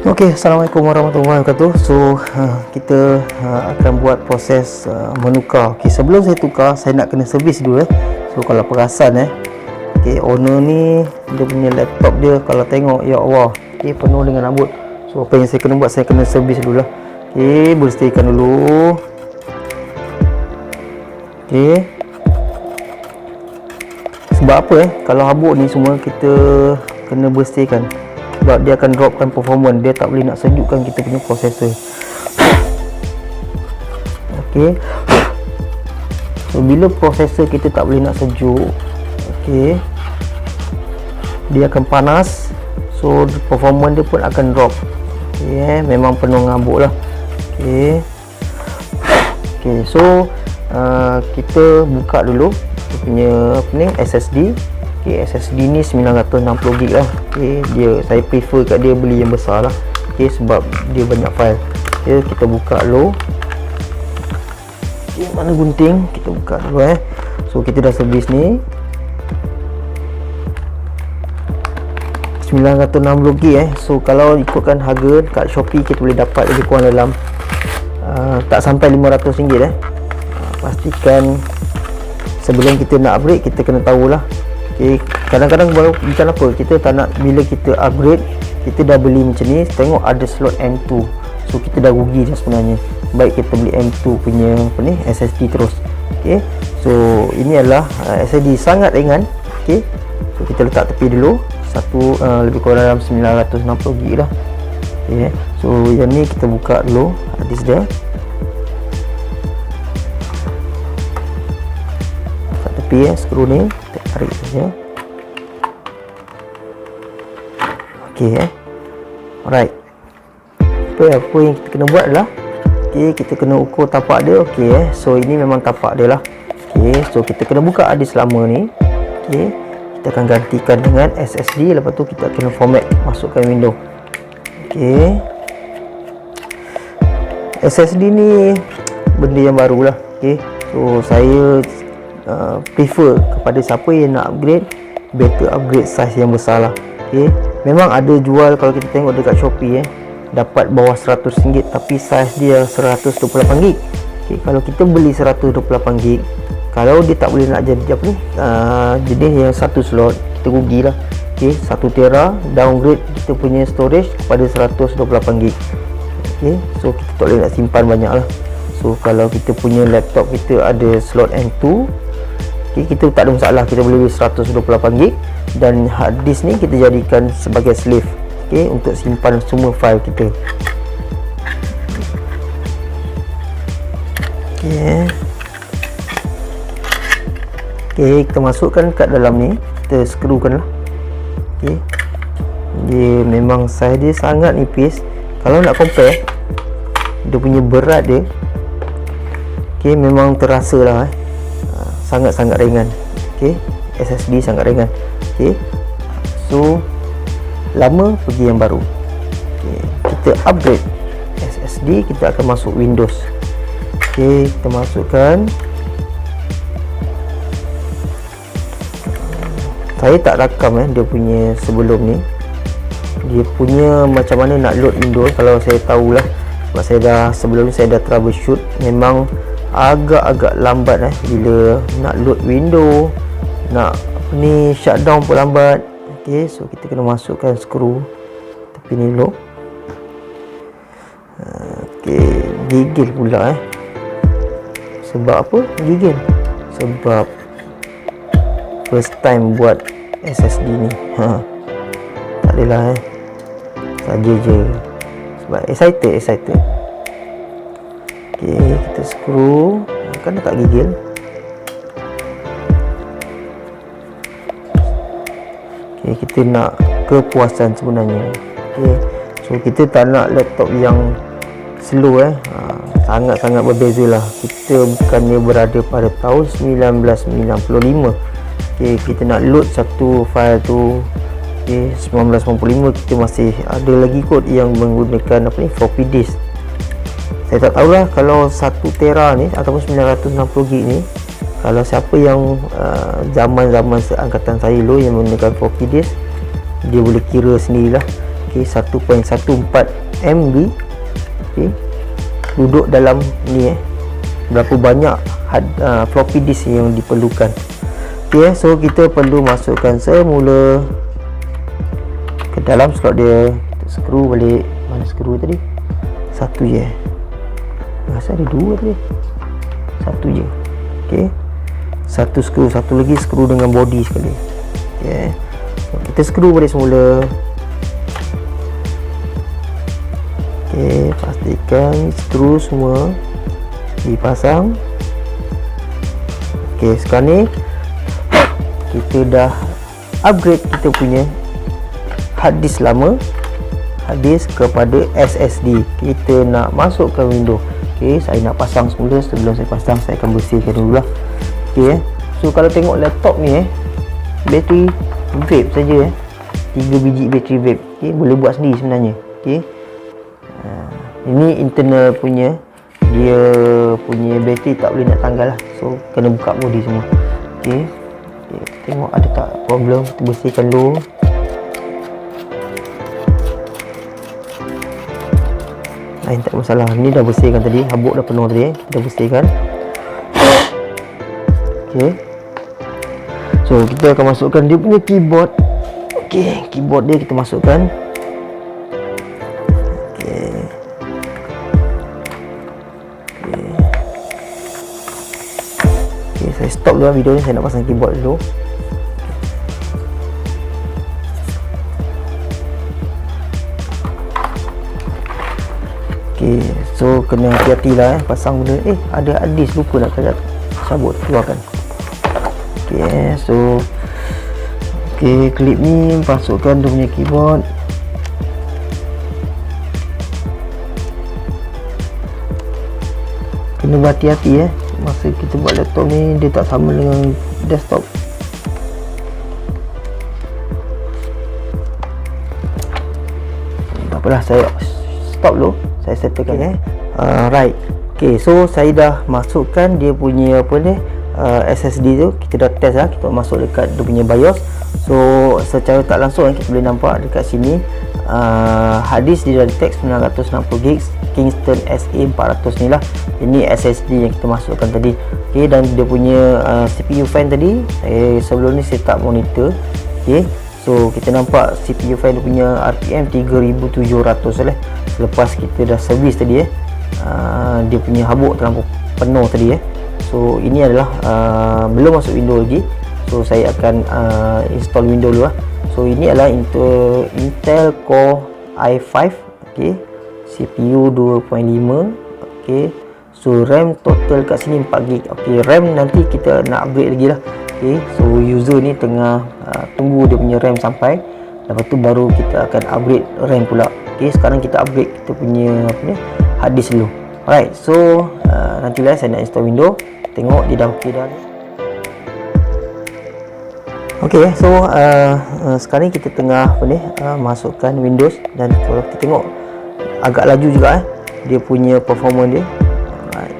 Okey, Assalamualaikum warahmatullahi wabarakatuh. So, kita akan buat proses menukar. Okey, sebelum saya tukar, saya nak kena servis dulu. So, kalau perasan okey, owner ni dia punya laptop dia kalau tengok, ya Allah, okey, penuh dengan rambut. So, apa yang saya kena buat, saya kena servis dulu lah. Okey, bersihkan dulu. Okey. Sebab apa kalau habuk ni semua kita kena bersihkan. Sebab dia akan dropkan performance, dia tak boleh nak sejukkan kita punya prosesor. Okey. So, bila prosesor kita tak boleh nak sejuk, okey, dia akan panas. So, performance dia pun akan drop. Okey, memang penuh ngabuk lah. Okey. Okey, so kita buka dulu kita punya apa ni, SSD. Okay, SSD ni 960GB lah. Okay, saya prefer kat dia beli yang besar lah. Okay, sebab dia banyak file. Okay, kita buka dulu. Okay, mana gunting? Kita buka dulu So, kita dah servis ni 960GB So, kalau ikutkan harga kat Shopee, kita boleh dapat lebih kurang dalam tak sampai RM500 pastikan sebelum kita nak upgrade, kita kena tahulah. Okay, kadang-kadang baru macam apa, kita tak nak bila kita upgrade, kita dah beli macam ni, tengok ada slot M2, so kita dah rugi dah sebenarnya. Baik kita beli M2 punya apa ni, SSD terus. Okay, so ini adalah SSD sangat ringan. Okay, so kita letak tepi dulu. Satu lebih kurang dalam 960GB lah. Okay, so yang ni kita buka dulu hadis dia. Letak tepi skru ni kita tarik saja. Okey alright. Apa yang kita kena buat adalah, okey, kita kena ukur tapak dia. Okey so ini memang tapak dia lah. Okey, so kita kena buka hadis lama ni. Okey, kita akan gantikan dengan SSD, lepas tu kita kena format, masukkan window. Okey, SSD ni benda yang baru lah. Okey, so saya prefer kepada siapa yang nak upgrade, better upgrade size yang besar lah. Okey, memang ada jual, kalau kita tengok dekat Shopee dapat bawah RM100, tapi size dia 128GB. Okey, kalau kita beli 128GB, kalau dia tak boleh nak jadi apa ni, jenis yang satu slot, kita rugilah. Okey, 1TB downgrade kita punya storage kepada 128GB. Okey, so kita tak boleh nak simpan banyak lah. So kalau kita punya laptop kita ada slot M2, okay, kita tak ada masalah, kita boleh beli 128GB, dan hard disk ni kita jadikan sebagai sleeve, okay, untuk simpan semua file kita. Okay. Okay, kita masukkan kat dalam ni, kita skrukan lah. Okay, dia memang size dia sangat nipis. Kalau nak compare dia punya berat dia, okay, memang terasa lah sangat-sangat ringan. Okay, SSD sangat ringan. Okay, so lama pergi yang baru. Okay, kita upgrade SSD, kita akan masuk Windows. Okay, kita masukkan. Saya tak rakam dia punya sebelum ni, dia punya macam mana nak load Windows. Kalau saya tahulah, sebab saya dah sebelum ni saya dah troubleshoot, memang agak-agak lambat bila nak load window, nak ni shutdown pun lambat. Okey, so kita kena masukkan skru tepi ni dulu. Okey, gigil pula sebab apa gigil? Sebab first time buat SSD ni. Tak adalah saja je sebab excited. Okey, kita skru, kan tak gigil. Okey, kita nak kepuasan sebenarnya. Okey, so kita tak nak laptop yang slow sangat-sangat berbeza lah. Kita bukannya berada pada tahun 1995. Okey, kita nak load satu file tu, okey, 1995 kita masih ada lagi kot yang menggunakan apa ni, floppy disk. Saya tak tahulah kalau 1TB ni ataupun 960GB ni, kalau siapa yang zaman-zaman seangkatan saya dulu yang menggunakan floppy disk, dia boleh kira sendirilah. okey, 1.14 MB. okey, duduk dalam ni berapa banyak floppy disk yang diperlukan. okey, so kita perlu masukkan semula ke dalam slot dia. Kita skru balik. Mana skru tadi? Satu je. Rasa ada dua tadi. Satu je. okey, satu skru, satu lagi skru dengan body sekali. okey, so kita skru balik semula. okey, pastikan skru semua dipasang. okey, sekarang ni kita dah upgrade kita punya hard disk lama, hard disk kepada SSD. Kita nak masukkan Windows. okey, saya nak pasang semula. Sebelum saya pasang, saya akan bersihkan dulu lah. okey, so kalau tengok laptop ni bateri vape saja 3 biji bateri vape. okey, boleh buat sendiri sebenarnya. okey, ini internal punya, dia punya bateri tak boleh nak tanggal lah, so kena buka body semua. okey, tengok ada tak problem. Kita bersihkan dulu. Lain tak masalah. Ni dah bersihkan tadi, habuk dah penuh tadi. Kita bersihkan. okey, so kita akan masukkan dia punya keyboard. okey, keyboard dia kita masukkan. Saya stop dulu video ni, saya nak pasang keyboard dulu. okey, so kena hati-hati lah pasang benda. Ada disk lupa nak cabut, keluarkan. okey, so klip ni masukkan dia punya keyboard. Kena berhati-hati masa kita buat laptop ni, dia tak sama dengan desktop. Tak apalah, saya stop dulu, saya settlekan. Right. okey, so saya dah masukkan dia punya SSD tu. Kita dah test lah, kita masuk dekat dia punya BIOS. So secara tak langsung kita boleh nampak dekat sini hard disk dia dah detect 960GB Kingston SA400 ni lah. Ini SSD yang kita masukkan tadi. okey, dan dia punya CPU fan tadi, sebelum ni saya tak monitor. okey, so kita nampak CPU fan dia punya RPM 3700 lah. Selepas kita dah servis tadi dia punya habuk terlampau penuh tadi. So ini adalah belum masuk Windows lagi. So saya akan install Windows dulu lah. So ini adalah Intel Core i5. okey, CPU 2.5. okey, so RAM total kat sini 4GB. okey, RAM nanti kita nak upgrade lagi lah. okey, so user ni tengah tunggu dia punya RAM sampai, lepas tu baru kita akan upgrade RAM pula. okey, sekarang kita upgrade kita punya hard disk dulu. Alright, so nantilah saya nak install Windows. Tengok dia dah okey dah ni. okey, so sekarang kita tengah masukkan Windows, dan kalau kita tengok agak laju juga dia punya performa dia. Alright.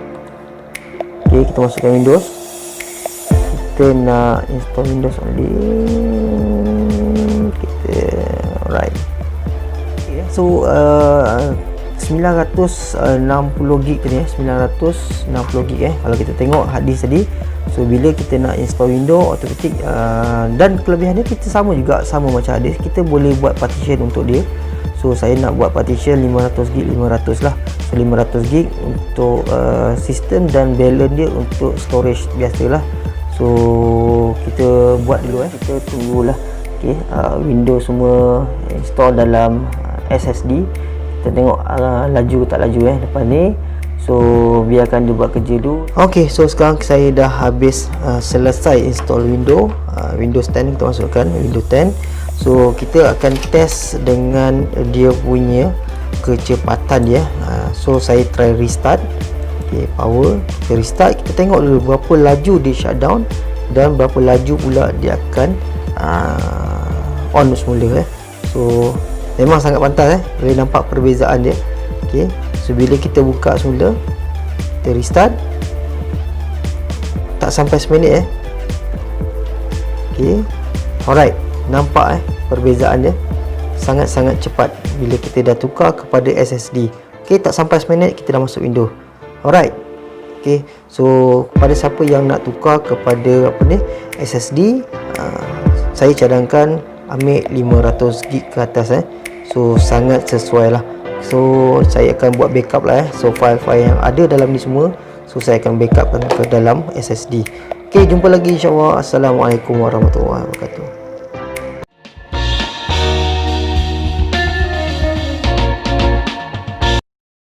okey, kita masukkan Windows. Kita nak install Windows only. Alright. okay, so 960GB tadi 960GB kalau kita tengok hard disk tadi. So bila kita nak install Windows automatic, dan kelebihannya kita sama juga, sama macam hard disk, kita boleh buat partition untuk dia. So saya nak buat partition 500GB 500 lah. So 500GB untuk sistem, dan balance dia untuk storage biasalah. So kita buat dulu kita tunggulah. okey, Windows semua install dalam SSD. Kita tengok laju tak laju lepas ni. So biarkan dia buat kerja dulu. okey, so sekarang saya dah habis selesai install Windows 10. kita masukkan Windows 10. So kita akan test dengan dia punya kecepatan dia. So saya try restart. okey, power, kita restart, kita tengok dulu berapa laju dia shutdown dan berapa laju pula dia akan on semula. So memang sangat pantas boleh nampak perbezaan dia. okey, so bila kita buka semula, kita restart, tak sampai seminit okey, alright, nampak perbezaan dia sangat-sangat cepat. bila kita dah tukar kepada SSD. Okay, tak sampai 1 minit kita dah masuk Windows. Alright. Okay, so kepada siapa yang nak tukar kepada SSD, saya cadangkan ambil 500 GB ke atas. So sangat sesuai lah. So saya akan buat backup lah. So file-file yang ada dalam ni semua, so saya akan backupkan ke dalam SSD. Okay, jumpa lagi insyaAllah. Assalamualaikum warahmatullahi wabarakatuh.